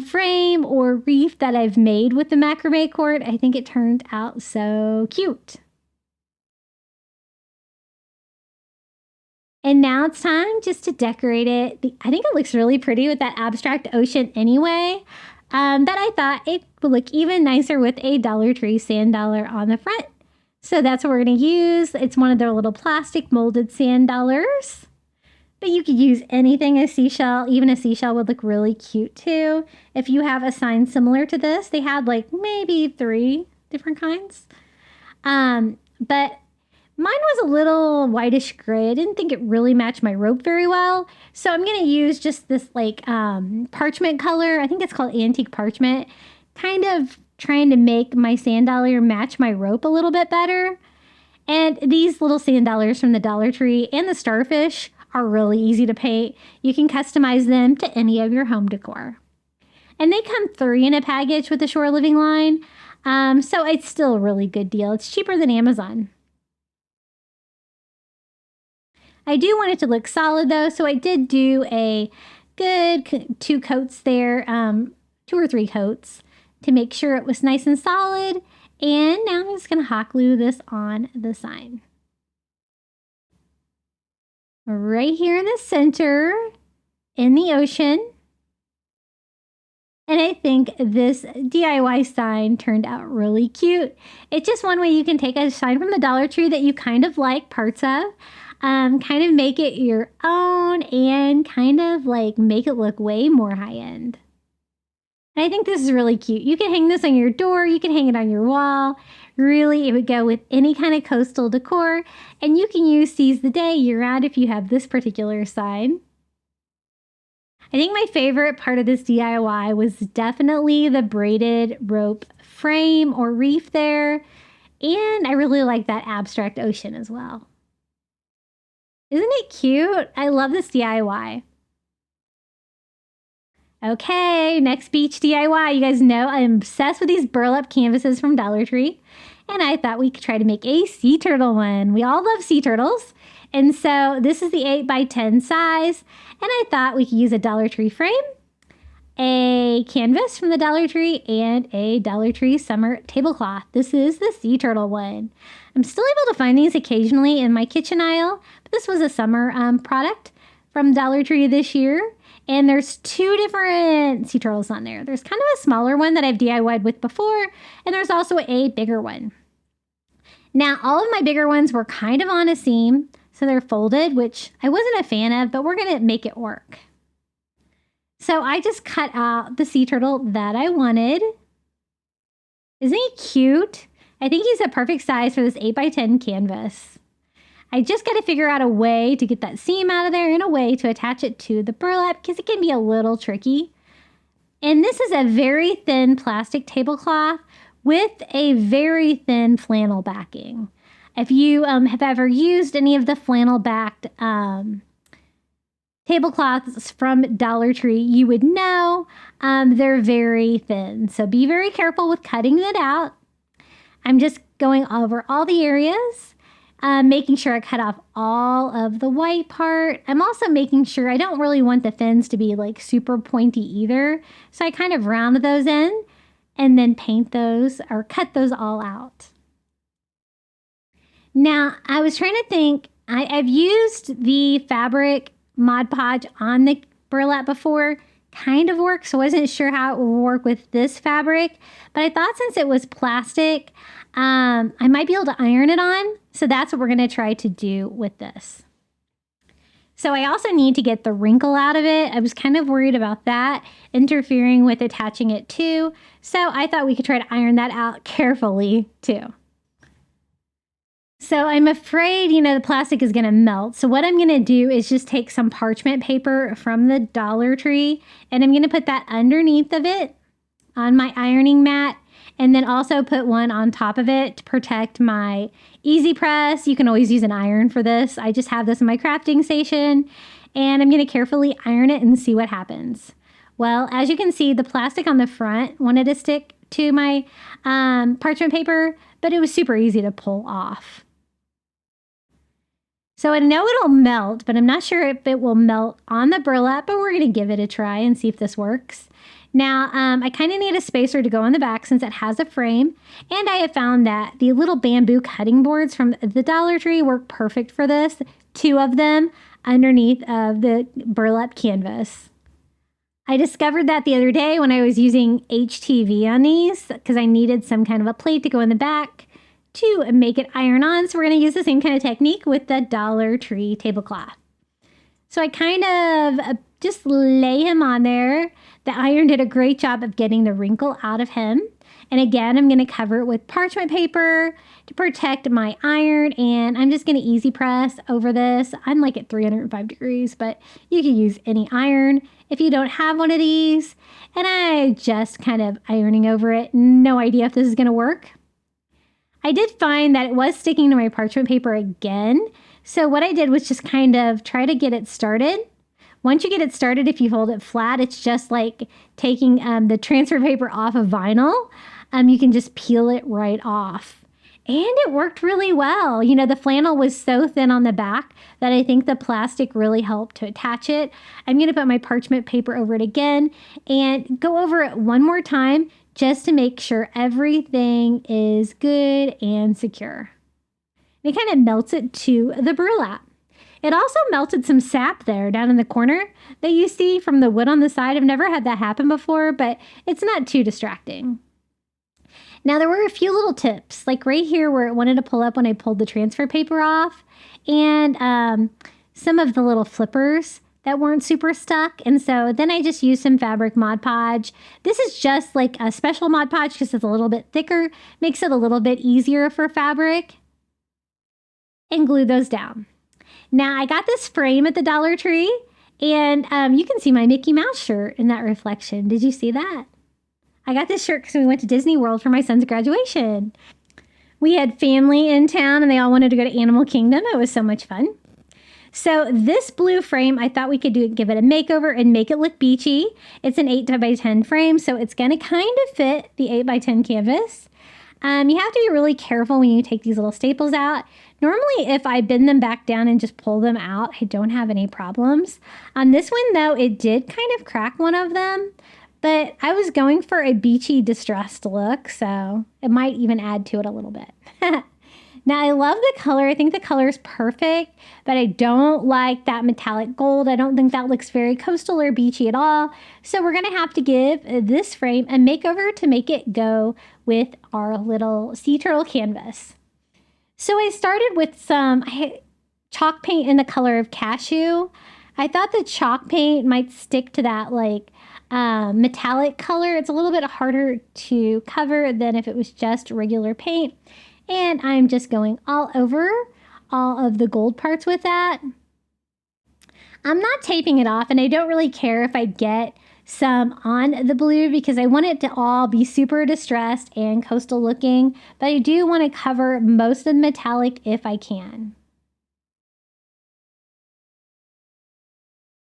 frame or wreath that I've made with the macrame cord. I think it turned out so cute. And now it's time just to decorate it. I think it looks really pretty with that abstract ocean anyway. That I thought it would look even nicer with a Dollar Tree sand dollar on the front. So that's what we're going to use. It's one of their little plastic molded sand dollars. But you could use anything, a seashell. Even a seashell would look really cute too. If you have a sign similar to this, they had like maybe 3 different kinds. But mine was a little whitish gray. I didn't think it really matched my rope very well. So I'm going to use just this like parchment color. I think it's called antique parchment. Kind of trying to make my sand dollar match my rope a little bit better. And these little sand dollars from the Dollar Tree and the starfish are really easy to paint. You can customize them to any of your home decor. And they come 3 in a package with the Shore Living line. So it's still a really good deal. It's cheaper than Amazon. I do want it to look solid though, so I did do a good 2 coats there, 2 or 3 coats to make sure it was nice and solid. And now I'm just going to hot glue this on the sign. Right here in the center, in the ocean. And I think this DIY sign turned out really cute. It's just one way you can take a sign from the Dollar Tree that you kind of like parts of. Kind of make it your own and kind of like make it look way more high end. And I think this is really cute. You can hang this on your door. You can hang it on your wall. Really, it would go with any kind of coastal decor. And you can use Seize the Day year round if you have this particular sign. I think my favorite part of this DIY was definitely the braided rope frame or reef there. And I really like that abstract ocean as well. Isn't it cute? I love this DIY. Okay, next beach DIY. You guys know I'm obsessed with these burlap canvases from Dollar Tree. And I thought we could try to make a sea turtle one. We all love sea turtles. And so this is the 8x10 size. And I thought we could use a Dollar Tree frame, a canvas from the Dollar Tree, and a Dollar Tree summer tablecloth. This is the sea turtle one. I'm still able to find these occasionally in my kitchen aisle, but this was a summer product from Dollar Tree this year. And there's 2 different sea turtles on there. There's kind of a smaller one that I've DIY'd with before, and there's also a bigger one. Now, all of my bigger ones were kind of on a seam, so they're folded, which I wasn't a fan of, but we're going to make it work. So I just cut out the sea turtle that I wanted. Isn't he cute? I think he's a perfect size for this 8x10 canvas. I just got to figure out a way to get that seam out of there and a way to attach it to the burlap because it can be a little tricky. And this is a very thin plastic tablecloth with a very thin flannel backing. If you have ever used any of the flannel backed tablecloths from Dollar Tree, you would know they're very thin. So be very careful with cutting it out. I'm just going over all the areas. Making sure I cut off all of the white part. I'm also making sure I don't really want the fins to be like super pointy either. So I kind of round those in and then paint those or cut those all out. Now, I was trying to think, I've used the fabric Mod Podge on the burlap before. Kind of works. So I wasn't sure how it would work with this fabric. But I thought since it was plastic, I might be able to iron it on. So that's what we're going to try to do with this. So I also need to get the wrinkle out of it. I was kind of worried about that interfering with attaching it too. So I thought we could try to iron that out carefully too. So I'm afraid, the plastic is going to melt. So what I'm going to do is just take some parchment paper from the Dollar Tree and I'm going to put that underneath of it on my ironing mat. And then also put one on top of it to protect my easy press. You can always use an iron for this. I just have this in my crafting station and I'm going to carefully iron it and see what happens. Well, as you can see, the plastic on the front wanted to stick to my parchment paper, but it was super easy to pull off. So I know it'll melt, but I'm not sure if it will melt on the burlap, but we're going to give it a try and see if this works. Now, I kind of need a spacer to go on the back since it has a frame, and I have found that the little bamboo cutting boards from the Dollar Tree work perfect for this, 2 of them underneath of the burlap canvas. I discovered that the other day when I was using HTV on these because I needed some kind of a plate to go in the back to make it iron on, so we're going to use the same kind of technique with the Dollar Tree tablecloth. So I kind of just lay him on there. The iron did a great job of getting the wrinkle out of him. And again, I'm going to cover it with parchment paper to protect my iron. And I'm just going to easy press over this. I'm like at 305 degrees, but you can use any iron if you don't have one of these. And I just kind of ironing over it. No idea if this is going to work. I did find that it was sticking to my parchment paper again. So what I did was just kind of try to get it started. Once you get it started, if you hold it flat, it's just like taking the transfer paper off of vinyl. You can just peel it right off. And it worked really well. The flannel was so thin on the back that I think the plastic really helped to attach it. I'm going to put my parchment paper over it again and go over it one more time just to make sure everything is good and secure. It kind of melts it to the burlap. It also melted some sap there down in the corner that you see from the wood on the side. I've never had that happen before, but it's not too distracting. Now, there were a few little tips, like right here where it wanted to pull up when I pulled the transfer paper off, and some of the little flippers that weren't super stuck. And so then I just used some fabric Mod Podge. This is just like a special Mod Podge because it's a little bit thicker, makes it a little bit easier for fabric, and glue those down. Now, I got this frame at the Dollar Tree, and you can see my Mickey Mouse shirt in that reflection. Did you see that? I got this shirt because we went to Disney World for my son's graduation. We had family in town, and they all wanted to go to Animal Kingdom. It was so much fun. So this blue frame, I thought we could give it a makeover and make it look beachy. It's an 8x10 frame, so it's going to kind of fit the 8x10 canvas. You have to be really careful when you take these little staples out. Normally, if I bend them back down and just pull them out, I don't have any problems. On this one, though, it did kind of crack one of them, but I was going for a beachy distressed look, so it might even add to it a little bit. Now, I love the color. I think the color is perfect, but I don't like that metallic gold. I don't think that looks very coastal or beachy at all. So we're going to have to give this frame a makeover to make it go with our little sea turtle canvas. So I started with some chalk paint in the color of cashew. I thought the chalk paint might stick to that like metallic color. It's a little bit harder to cover than if it was just regular paint. And I'm just going all over all of the gold parts with that. I'm not taping it off, and I don't really care if I get some on the blue because I want it to all be super distressed and coastal looking, but I do want to cover most of the metallic if I can.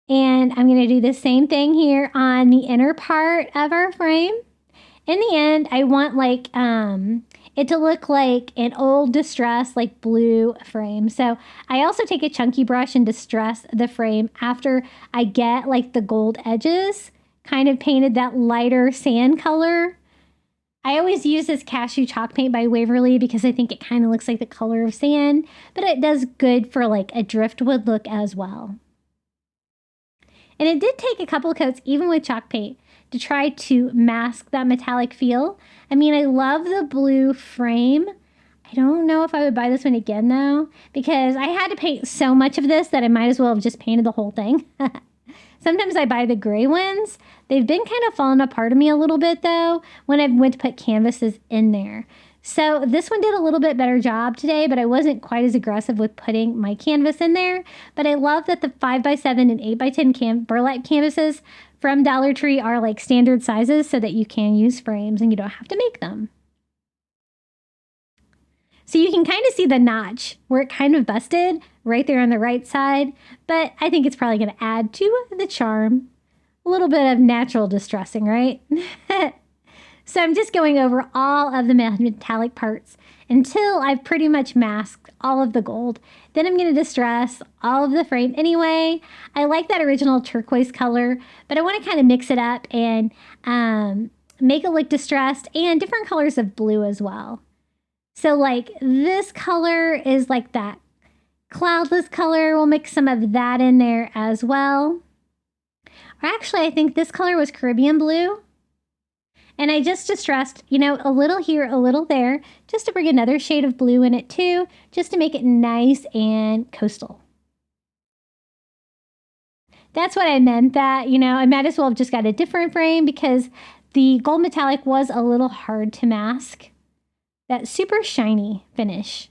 And I'm going to do the same thing here on the inner part of our frame. In the end, I want like it to look like an old distressed like blue frame. So I also take a chunky brush and distress the frame after I get like the gold edges kind of painted that lighter sand color. I always use this cashew chalk paint by Waverly because I think it kind of looks like the color of sand, but it does good for like a driftwood look as well. And it did take a couple coats, even with chalk paint, to try to mask that metallic feel. I mean, I love the blue frame. I don't know if I would buy this one again, though, because I had to paint so much of this that I might as well have just painted the whole thing. Sometimes I buy the gray ones. They've been kind of falling apart on me a little bit, though, when I went to put canvases in there. So this one did a little bit better job today, but I wasn't quite as aggressive with putting my canvas in there. But I love that the 5x7 and 8x10 burlap canvases from Dollar Tree are like standard sizes so that you can use frames and you don't have to make them. So you can kind of see the notch where it kind of busted right there on the right side, but I think it's probably going to add to the charm. A little bit of natural distressing, right? So I'm just going over all of the metallic parts until I've pretty much masked all of the gold. Then I'm going to distress all of the frame anyway. I like that original turquoise color, but I want to kind of mix it up and make it look distressed and different colors of blue as well. So like this color is like that cloudless color. We'll mix some of that in there as well. Or actually, I think this color was Caribbean blue. And I just distressed, you know, a little here, a little there, just to bring another shade of blue in it too, just to make it nice and coastal. That's what I meant that, you know, I might as well have just got a different frame because the gold metallic was a little hard to mask. That super shiny finish.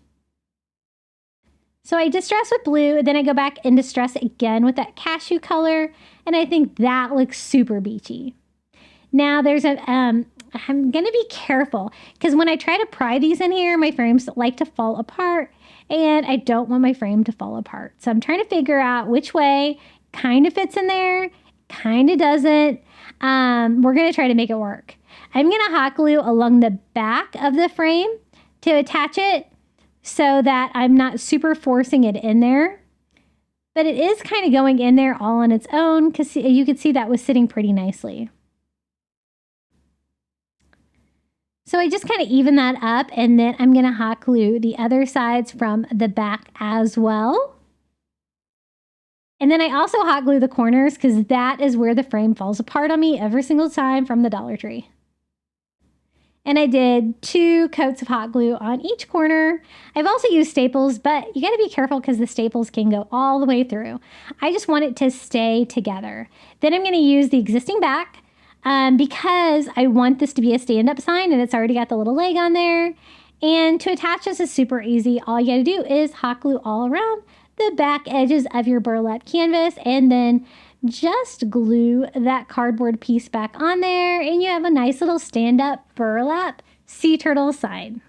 So I distress with blue, then I go back and distress again with that cashew color, and I think that looks super beachy. Now there's a, I'm going to be careful because when I try to pry these in here, my frames like to fall apart and I don't want my frame to fall apart. So I'm trying to figure out which way kind of fits in there, kind of doesn't. We're going to try to make it work. I'm going to hot glue along the back of the frame to attach it so that I'm not super forcing it in there. But it is kind of going in there all on its own because you could see that was sitting pretty nicely. So I just kind of even that up and then I'm going to hot glue the other sides from the back as well. And then I also hot glue the corners because that is where the frame falls apart on me every single time from the Dollar Tree. And I did 2 coats of hot glue on each corner. I've also used staples, but you got to be careful because the staples can go all the way through. I just want it to stay together. Then I'm going to use the existing back. Because I want this to be a stand-up sign and it's already got the little leg on there. And to attach this is super easy. All you got to do is hot glue all around the back edges of your burlap canvas and then just glue that cardboard piece back on there and you have a nice little stand-up burlap sea turtle sign.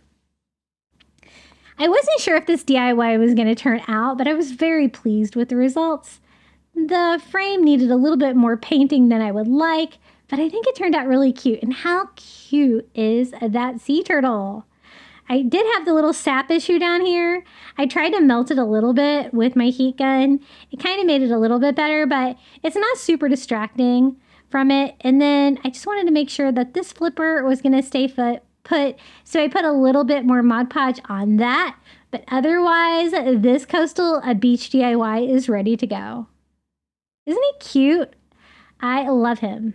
I wasn't sure if this DIY was going to turn out, but I was very pleased with the results. The frame needed a little bit more painting than I would like, but I think it turned out really cute. And how cute is that sea turtle? I did have the little sap issue down here. I tried to melt it a little bit with my heat gun. It kind of made it a little bit better, but it's not super distracting from it. And then I just wanted to make sure that this flipper was going to stay put. So I put a little bit more Mod Podge on that. But otherwise, this coastal beach DIY is ready to go. Isn't he cute? I love him.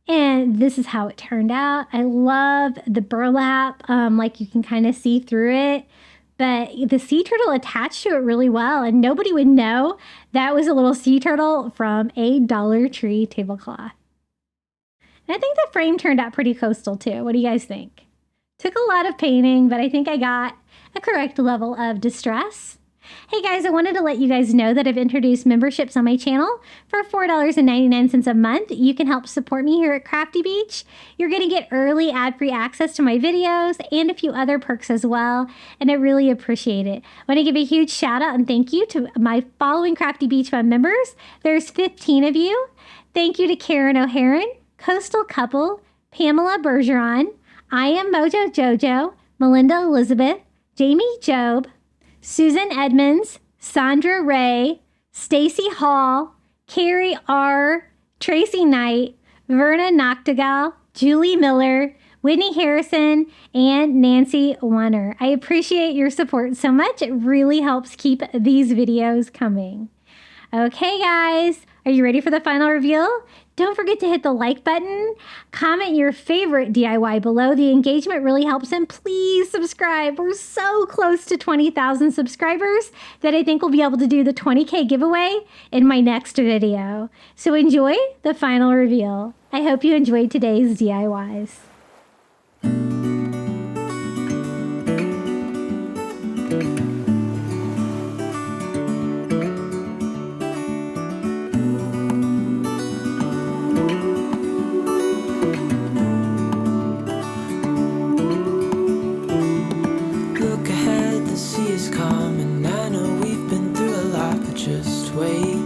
And this is how it turned out. I love the burlap, like you can kind of see through it. But the sea turtle attached to it really well, and nobody would know that was a little sea turtle from a Dollar Tree tablecloth. And I think the frame turned out pretty coastal too. What do you guys think? Took a lot of painting, but I think I got a correct level of distress. Hey guys, I wanted to let you guys know that I've introduced memberships on my channel for $4.99 a month. You can help support me here at Crafty Beach. You're going to get early ad-free access to my videos and a few other perks as well, and I really appreciate it. I want to give a huge shout out and thank you to my following Crafty Beach Fun members. There's 15 of you. Thank you to Karen O'Haron, Coastal Couple, Pamela Bergeron, I Am Mojo Jojo, Melinda Elizabeth, Jamie Job, Susan Edmonds, Sandra Ray, Stacy Hall, Carrie R., Tracy Knight, Verna Noctegal, Julie Miller, Whitney Harrison, and Nancy Warner. I appreciate your support so much. It really helps keep these videos coming. Okay, guys, are you ready for the final reveal? Don't forget to hit the like button, comment your favorite DIY below. The engagement really helps, and please subscribe. We're so close to 20,000 subscribers that I think we'll be able to do the 20K giveaway in my next video. So enjoy the final reveal. I hope you enjoyed today's DIYs. Coming, I know we've been through a lot, but just wait.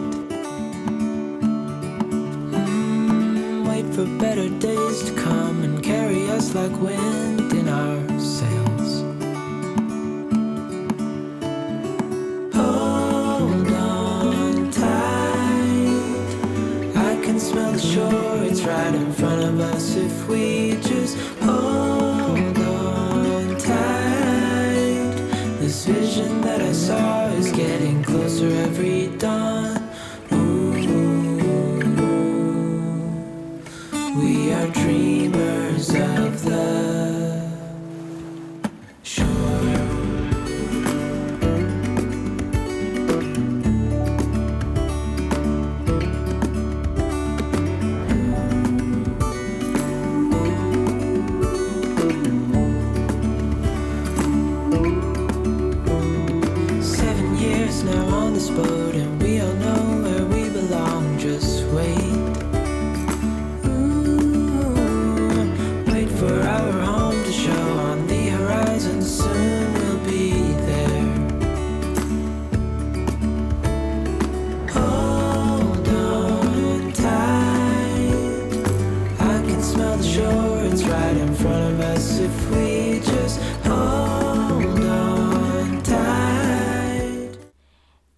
Wait for better days to come and carry us like wind in our sails. Hold on tight, I can smell the shore, it's right in front of us if we just hold on tight. This vision that I saw is getting closer every dawn. Ooh, we are dreamers of the shore. Now on this boat, and we all know where we belong. Just wait. Wait for our home to show on the horizon. Soon we'll be there. Hold on tight, I can smell the shore, it's right in front of us if we just hold on tight.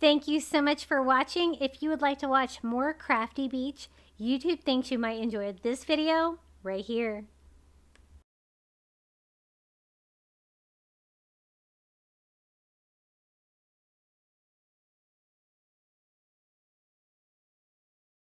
Thank you so much for watching. If you would like to watch more Crafty Beach, YouTube thinks you might enjoy this video right here.